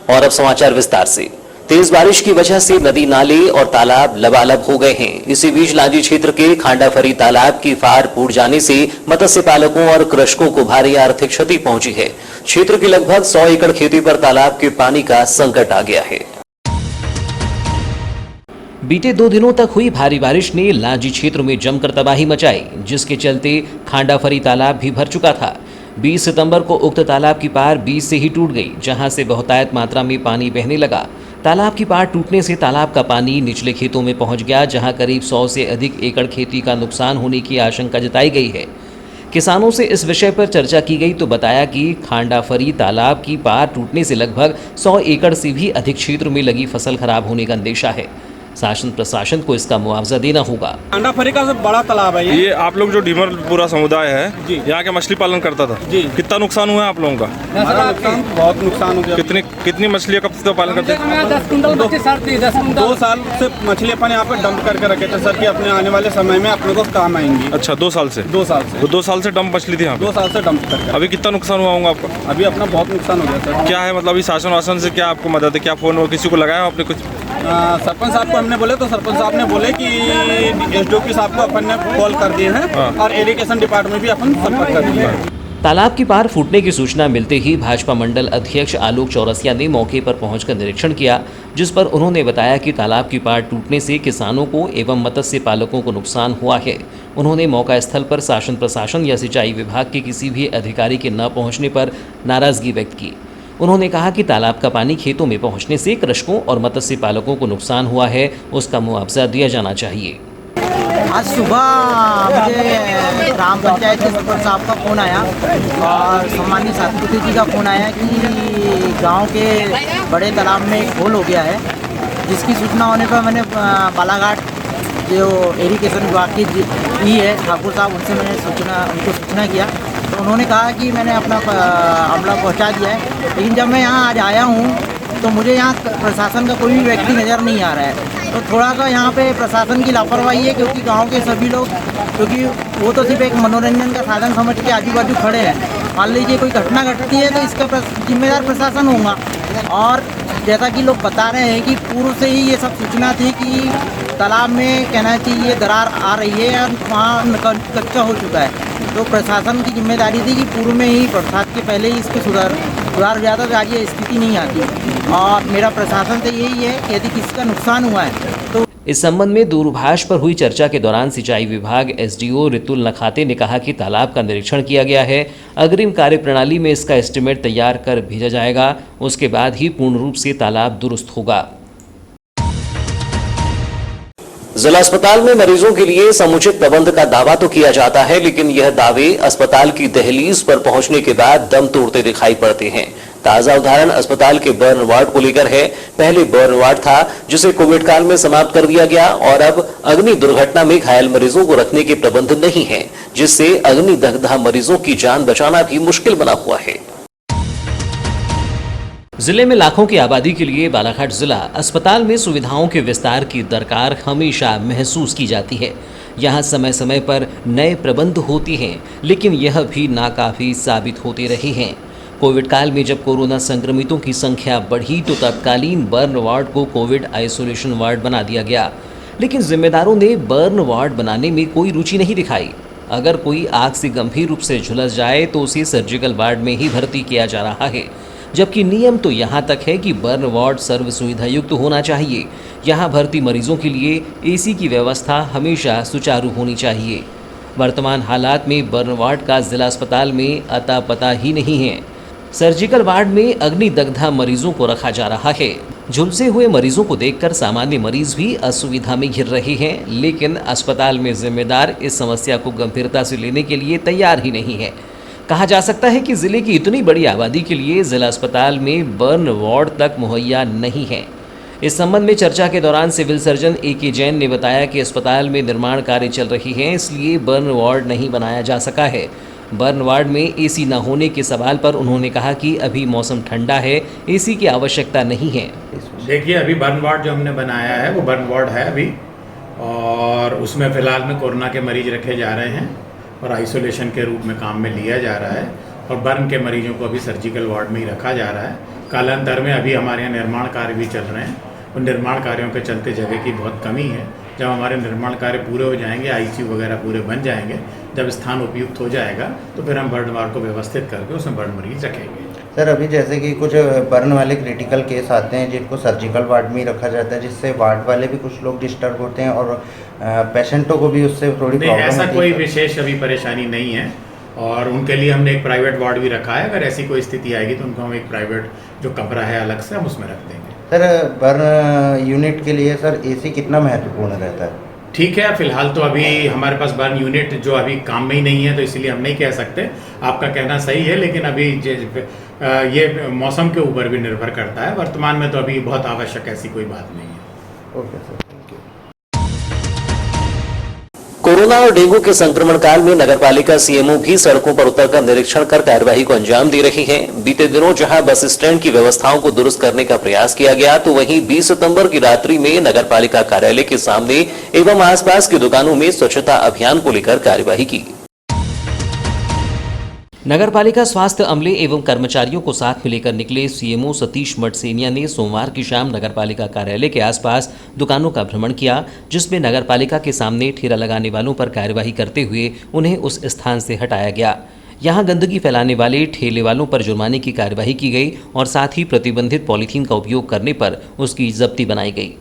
और अब समाचार विस्तार से। तेज बारिश की वजह से नदी नाले और तालाब लबालब हो गए हैं। इसी बीच लांजी क्षेत्र के खांडाफरी तालाब की फार फूट जाने से मत्स्य पालकों और कृषकों को भारी आर्थिक क्षति पहुंची है। क्षेत्र की लगभग 100 एकड़ खेती पर तालाब के पानी का संकट आ गया है। बीते 2 दिनों तक हुई भारी बारिश ने लांजी क्षेत्र में जमकर तबाही मचाई, जिसके चलते खांडाफरी तालाब भी भर चुका था। 20 सितंबर को उक्त तालाब की पार बीच से ही टूट गई, जहां से बहुतायत मात्रा में पानी बहने लगा। तालाब की पार टूटने से तालाब का पानी निचले खेतों में पहुंच गया, जहां करीब 100 से अधिक एकड़ खेती का नुकसान होने की आशंका जताई गई है। किसानों से इस विषय पर चर्चा की गई तो बताया कि खांडाफरी तालाब की पार टूटने से लगभग 100 एकड़ से भी अधिक क्षेत्र में लगी फसल खराब होने का अंदेशा है। शासन प्रशासन को इसका मुआवजा देना होगा। खांडाफरी का सब बड़ा तालाब है ये आप लोग जो डीमर पूरा समुदाय है यहाँ के मछली पालन करता था जी। कितना नुकसान हुआ है आप लोगों का? नुकसान बहुत नुकसान हो गया। कितनी मछलियाँ कब से पालन करते हैं? 2 साल से मछली अपन यहाँ पे डंप करके रखे थे सर कि अपने आने वाले समय में अपने को काम आएंगी। अच्छा 2 साल से? 2 साल से। तो 2 साल से डंप मछली थी यहाँ? 2 साल से डंप करके। अभी कितना नुकसान हुआ होगा आपका? अभी अपना बहुत नुकसान हो गया सर। क्या है मतलब शासन वासन से क्या आपको मदद है? क्या फोन हो किसी को लगाया आपने कुछ? सरपंच साहब को हमने बोले तो सरपंच साहब ने बोले कि एसडीओ साहब को अपन ने कॉल कर दिए हैं और इरिगेशन डिपार्टमेंट भी अपन संपर्क कर दिया है। तालाब की पार फूटने की सूचना मिलते ही भाजपा मंडल अध्यक्ष आलोक चौरसिया ने मौके पर पहुंचकर निरीक्षण किया, जिस पर उन्होंने बताया कि तालाब की पार टूटने से किसानों को एवं मत्स्य पालकों को नुकसान हुआ है। उन्होंने मौका स्थल पर शासन प्रशासन या सिंचाई विभाग के किसी भी अधिकारी के न पहुंचने पर नाराजगी व्यक्त की। उन्होंने कहा कि तालाब का पानी खेतों में पहुंचने से कृषकों और मत्स्य पालकों को नुकसान हुआ है, उसका मुआवजा दिया जाना चाहिए। आज सुबह मुझे ग्राम पंचायत के सरपंच साहब का फ़ोन आया और सम्मानित सातपुती जी का फ़ोन आया कि गांव के बड़े तालाब में एक होल हो गया है, जिसकी सूचना होने पर मैंने बालाघाट जो इरिगेशन विभाग की जी है ठाकुर साहब, उनसे मैंने उनको सूचना किया तो उन्होंने कहा कि मैंने अपना अमला पहुंचा दिया है। लेकिन जब मैं यहाँ आज आया हूँ तो मुझे यहाँ प्रशासन का कोई भी व्यक्ति नज़र नहीं आ रहा है। तो थोड़ा सा यहाँ पे प्रशासन की लापरवाही है, क्योंकि गांव के सभी लोग, क्योंकि वो तो सिर्फ एक मनोरंजन का साधन समझ के आजू बाजू खड़े हैं। मान लीजिए कोई घटना घटती है तो इसका जिम्मेदार प्रशासन होगा। और जैसा कि लोग बता रहे हैं कि पूर्व से ही ये सब सूचना थी कि तालाब में कहना चाहिए दरार आ रही है और वहाँ कच्चा हो चुका है, तो प्रशासन की जिम्मेदारी थी कि पूर्व में ही बरसात के पहले ही इसके सुधार हो जाता तो आज ये स्थिति नहीं आती। और मेरा प्रशासन से यही है कि यदि किसी का नुकसान हुआ है तो इस संबंध में दूरभाष पर हुई चर्चा के दौरान सिंचाई विभाग एसडीओ रितुल नखाते ने कहा कि तालाब का निरीक्षण किया गया है, अग्रिम कार्य प्रणाली में इसका एस्टीमेट तैयार कर भेजा जाएगा, उसके बाद ही पूर्ण रूप से तालाब दुरुस्त होगा। जिला अस्पताल में मरीजों के लिए समुचित प्रबंध का दावा तो किया जाता है, लेकिन यह दावे अस्पताल की दहलीज पर पहुंचने के बाद दम तोड़ते दिखाई पड़ते हैं। ताजा उदाहरण अस्पताल के बर्न वार्ड को लेकर है। पहले बर्न वार्ड था जिसे कोविड काल में समाप्त कर दिया गया और अब अग्नि दुर्घटना में घायल मरीजों को रखने के प्रबंध नहीं है, जिससे अग्नि दग्धा मरीजों की जान बचाना भी मुश्किल बना हुआ है। जिले में लाखों की आबादी के लिए बालाघाट जिला अस्पताल में सुविधाओं के विस्तार की दरकार हमेशा महसूस की जाती है। यहाँ समय समय पर नए प्रबंध होते हैं, लेकिन यह भी नाकाफी साबित होते रहे हैं। कोविड काल में जब कोरोना संक्रमितों की संख्या बढ़ी तो तत्कालीन बर्न वार्ड को कोविड आइसोलेशन वार्ड बना दिया गया, लेकिन जिम्मेदारों ने बर्न वार्ड बनाने में कोई रुचि नहीं दिखाई। अगर कोई आग से गंभीर रूप से झुलस जाए तो उसे सर्जिकल वार्ड में ही भर्ती किया जा रहा है, जबकि नियम तो यहाँ तक है कि बर्न वार्ड सर्व सुविधा युक्त होना चाहिए। यहाँ भर्ती मरीजों के लिए एसी की व्यवस्था हमेशा सुचारू होनी चाहिए। वर्तमान हालात में बर्न वार्ड का जिला अस्पताल में अता पता ही नहीं है। सर्जिकल वार्ड में अग्नि दग्धा मरीजों को रखा जा रहा है। झुलसे हुए मरीजों को देखकर सामान्य मरीज भी असुविधा में घिर रहे हैं, लेकिन अस्पताल में जिम्मेदार इस समस्या को गंभीरता से लेने के लिए तैयार ही नहीं है। कहा जा सकता है कि जिले की इतनी बड़ी आबादी के लिए जिला अस्पताल में बर्न वार्ड तक मुहैया नहीं है। इस संबंध में चर्चा के दौरान सिविल सर्जन ए.के. जैन ने बताया कि अस्पताल में निर्माण कार्य चल रही है, इसलिए बर्न वार्ड नहीं बनाया जा सका है। बर्न वार्ड में एसी न होने के सवाल पर उन्होंने कहा कि अभी मौसम ठंडा है, एसी की आवश्यकता नहीं है। देखिए, अभी बर्न वार्ड जो हमने बनाया है वो बर्न वार्ड है अभी, और उसमें फ़िलहाल में कोरोना के मरीज रखे जा रहे हैं और आइसोलेशन के रूप में काम में लिया जा रहा है, और बर्न के मरीजों को अभी सर्जिकल वार्ड में ही रखा जा रहा है। कालांतर में अभी हमारे यहाँ निर्माण कार्य भी चल रहे हैं। उन निर्माण कार्यों के चलते जगह की बहुत कमी है। जब हमारे निर्माण कार्य पूरे हो जाएंगे, आईसीयू वगैरह पूरे बन जाएंगे, जब स्थान उपयुक्त हो जाएगा तो फिर हम बर्न वार्ड को व्यवस्थित करके उसमें बर्न मरीज रखेंगे। सर, अभी जैसे कि कुछ बर्न वाले क्रिटिकल केस आते हैं जिनको सर्जिकल वार्ड में ही रखा जाता है, जिससे वार्ड वाले भी कुछ लोग डिस्टर्ब होते हैं और पेशेंटों को भी उससे थोड़ी नहीं, प्रॉब्लम ऐसा होती कोई है। विशेष अभी परेशानी नहीं है और उनके लिए हमने एक प्राइवेट वार्ड भी रखा है। अगर ऐसी कोई स्थिति आएगी तो उनको हम एक प्राइवेट जो कमरा है अलग से हम उसमें रख देंगे। सर, बर्न यूनिट के लिए सर एसी कितना महत्वपूर्ण रहता है? ठीक है, फिलहाल तो अभी हमारे पास बर्न यूनिट जो अभी काम में ही नहीं है, तो इसीलिए हम नहीं कह सकते। आपका कहना सही है, लेकिन अभी ये मौसम के ऊपर भी निर्भर करता है। वर्तमान में तो अभी बहुत आवश्यक ऐसी कोई बात नहीं है। Okay sir, thank you. Corona और डेंगू के संक्रमण काल में नगरपालिका सीएमओ भी सड़कों पर उतरकर निरीक्षण कर कार्यवाही को अंजाम दे रही है। बीते दिनों जहां बस स्टैंड की व्यवस्थाओं को दुरुस्त करने का प्रयास किया गया, तो वहीं 20 सितंबर की रात्रि में नगरपालिका कार्यालय के सामने एवं आसपास की दुकानों में स्वच्छता अभियान को लेकर कार्यवाही की। नगरपालिका स्वास्थ्य अमले एवं कर्मचारियों को साथ में लेकर निकले सीएमओ सतीश मटसेनिया ने सोमवार की शाम नगरपालिका कार्यालय के आसपास दुकानों का भ्रमण किया, जिसमें नगरपालिका के सामने ठेला लगाने वालों पर कार्यवाही करते हुए उन्हें उस स्थान से हटाया गया। यहां गंदगी फैलाने वाले ठेले वालों पर जुर्माने की कार्यवाही की गई और साथ ही प्रतिबंधित पॉलीथीन का उपयोग करने पर उसकी जब्ती बनाई गई।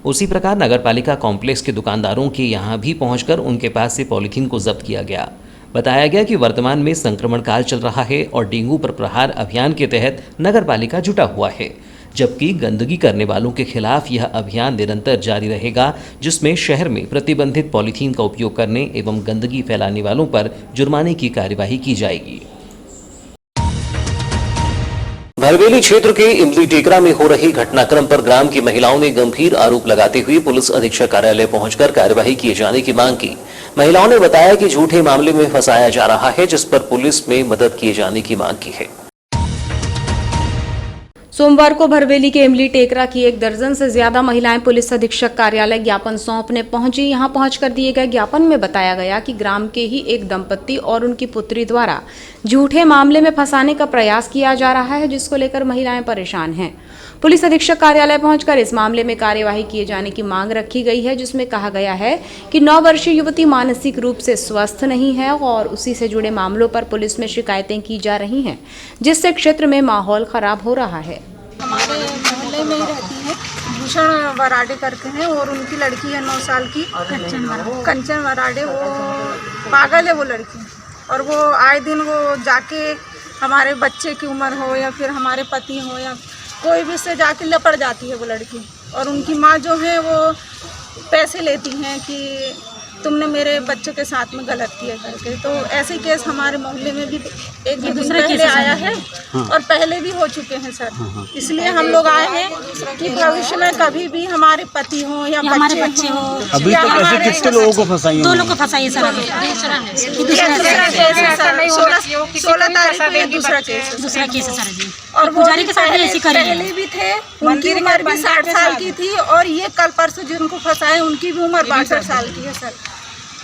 उसी प्रकार नगरपालिका कॉम्प्लेक्स के दुकानदारों के यहां भी पहुंचकर उनके पास से पॉलीथीन को जब्त किया गया। बताया गया कि वर्तमान में संक्रमण काल चल रहा है और डेंगू पर प्रहार अभियान के तहत नगरपालिका जुटा हुआ है, जबकि गंदगी करने वालों के खिलाफ यह अभियान निरंतर जारी रहेगा, जिसमें शहर में प्रतिबंधित पॉलीथीन का उपयोग करने एवं गंदगी फैलाने वालों पर जुर्माने की कार्यवाही की जाएगी। भरवेली क्षेत्र के इमली टेकरा में हो रही घटनाक्रम पर ग्राम की महिलाओं ने गंभीर आरोप लगाते हुए पुलिस अधीक्षक कार्यालय पहुंचकर कार्यवाही किए जाने की मांग की। महिलाओं ने बताया कि झूठे मामले में फंसाया जा रहा है, जिस पर पुलिस में मदद किए जाने की मांग की है। सोमवार को भरवेली के इमली टेकरा की 1 दर्जन से ज्यादा महिलाएं पुलिस अधीक्षक कार्यालय ज्ञापन सौंपने पहुंची। यहां पहुंचकर दिए गए ज्ञापन में बताया गया कि ग्राम के ही एक दंपत्ति और उनकी पुत्री द्वारा झूठे मामले में फंसाने का प्रयास किया जा रहा है, जिसको लेकर महिलाएं परेशान हैं। पुलिस अधीक्षक कार्यालय पहुंचकर इस मामले में कार्यवाही किए जाने की मांग रखी गई है, जिसमें कहा गया है कि 9 वर्षीय युवती मानसिक रूप से स्वस्थ नहीं है और उसी से जुड़े मामलों पर पुलिस में शिकायतें की जा रही हैं, जिससे क्षेत्र में माहौल खराब हो रहा है। हमारे मोहल्ले में ही रहती है, भूषण वराडे करके हैं और उनकी लड़की है 9 साल की कंचन वराडे। वो पागल है वो लड़की, और वो आए दिन वो जाके हमारे बच्चे की उम्र हो या फिर हमारे पति हो या कोई भी से जाके लपड़ जाती है वो लड़की। और उनकी माँ जो है वो पैसे लेती हैं कि तुमने मेरे बच्चों के साथ में गलत किया करके। तो ऐसे केस हमारे मोहल्ले में भी एक दो दिन पहले आया है और पहले भी हो चुके हैं सर। इसलिए हम लोग आए हैं कि भविष्य में कभी भी हमारे पति हो या हमारे बच्चे हो। अभी तक ऐसे कितने लोगों को फंसाई? 2 लोगों को फंसाई सर। 16 तारीख को दूसरा केस है सर जी। और वो पहले भी थे, उनकी उम्र भी 60 साल की थी और ये कल परसों जिनको फंसाए उनकी भी उम्र 62 साल की है सर।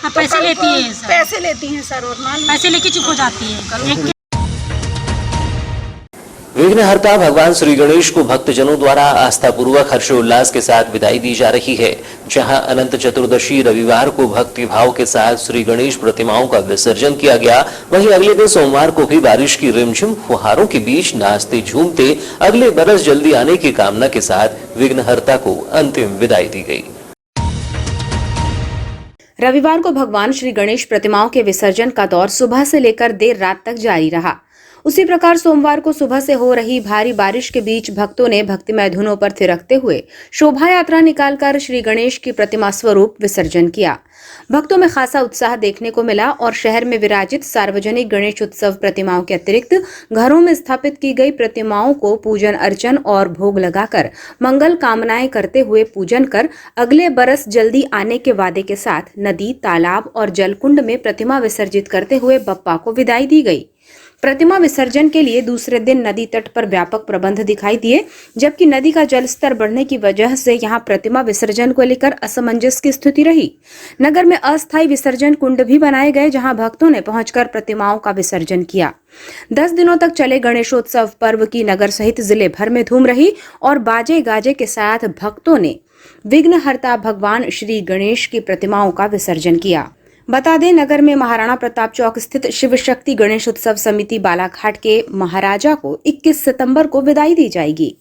पैसे लेती है सर। पैसे लेती हैं सर और मान पैसे लेके चुप हो जाती है। विघ्नहर्ता भगवान श्री गणेश को भक्तजनों द्वारा आस्थापूर्वक हर्षोल्लास के साथ विदाई दी जा रही है। जहां अनंत चतुर्दशी रविवार को भक्ति भाव के साथ श्री गणेश प्रतिमाओं का विसर्जन किया गया, वहीं अगले दिन सोमवार को भी बारिश की रिमझिम फुहारों के बीच नाचते झूमते अगले बरस जल्दी आने की कामना के साथ विघ्नहर्ता को अंतिम विदाई दी गई। रविवार को भगवान श्री गणेश प्रतिमाओं के विसर्जन का दौर सुबह से लेकर देर रात तक जारी रहा। उसी प्रकार सोमवार को सुबह से हो रही भारी बारिश के बीच भक्तों ने भक्तिमय धुनों पर थिरकते हुए शोभा यात्रा निकालकर श्री गणेश की प्रतिमा स्वरूप विसर्जन किया। भक्तों में खासा उत्साह देखने को मिला और शहर में विराजित सार्वजनिक गणेश उत्सव प्रतिमाओं के अतिरिक्त घरों में स्थापित की गई प्रतिमाओं को पूजन अर्चन और भोग लगाकर मंगल कामनाएं करते हुए पूजन कर अगले बरस जल्दी आने के वादे के साथ नदी, तालाब और जलकुंड में प्रतिमा विसर्जित करते हुए बप्पा को विदाई दी गई। प्रतिमा विसर्जन के लिए दूसरे दिन नदी तट पर व्यापक प्रबंध दिखाई दिए, जबकि नदी का जलस्तर बढ़ने की वजह से यहां प्रतिमा विसर्जन को लेकर असमंजस की स्थिति रही। नगर में अस्थायी विसर्जन कुंड भी बनाए गए, जहां भक्तों ने पहुंचकर प्रतिमाओं का विसर्जन किया। 10 दिनों तक चले गणेशोत्सव पर्व की नगर सहित जिले भर में धूम रही और बाजे गाजे के साथ भक्तों ने विघ्नहर्ता भगवान श्री गणेश की प्रतिमाओं का विसर्जन किया। बता दें, नगर में महाराणा प्रताप चौक स्थित शिव शक्ति गणेश उत्सव समिति बालाघाट के महाराजा को 21 सितंबर को विदाई दी जाएगी।